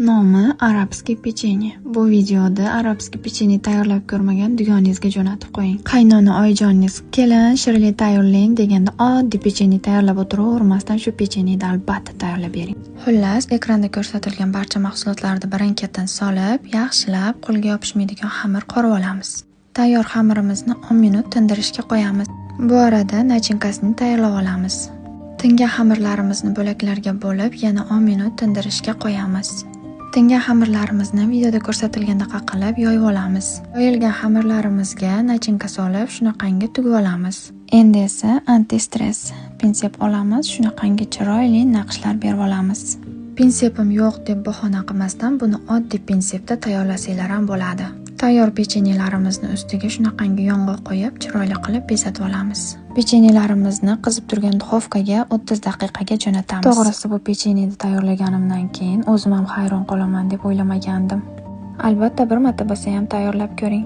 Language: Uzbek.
Nomi arabskiy pechenye. Bu videoda arabskiy pechenye tayyorlab ko'rmagan dugonangizga jo'natib qo'ying. Qaynona oyijoningiz kelin shirinlik tayyorlang deganda oddiy pechenye tayyorlab o'tiravermasdan shu pechenyeni albatta tayyorlab bering. Xullas, ekranda ko'rsatilgan barcha mahsulotlarni birin-ketin solib, yaxshilab qo'lga yopishmaydigan xamir qorib olamiz. Tayyor xamirimizni 10 minut tindirishga qo'yamiz. Bu arada nachinkasini tayyorlab olamiz. Tingan xamirlarimizni bo'laklarga bo'lib, yana 10 minut tindirishga qo'yamiz. Tingan xamirlarimizni videoda ko'rsatilgandaqa qilib yoyib olamiz. Yoyilgan xamirlarimizga nachinka solib, shunaqangi tugib olamiz. Endi esa anti-stress pinsep olamiz, shunaqangi chiroyli naqshlar berib olamiz. Pinsepim yo'q deb bahona qilmasdan buni oddiy pinsepda tayyorlasanglar ham bo'ladi. Tayyor pechenyelarimizni ustiga shunaqangi yong'oq qo'yib, chiroyli qilib bezatib olamiz. Pechenyelarimizni qizib turgan duxovkaga 30 daqiqaga jo'natamiz. To'g'risi bu pechenyeni tayyorlaganimdan keyin o'zim ham hayron qolaman deb o'ylamagandim. Albatta bir marta bo'lsa ham tayyorlab ko'ring.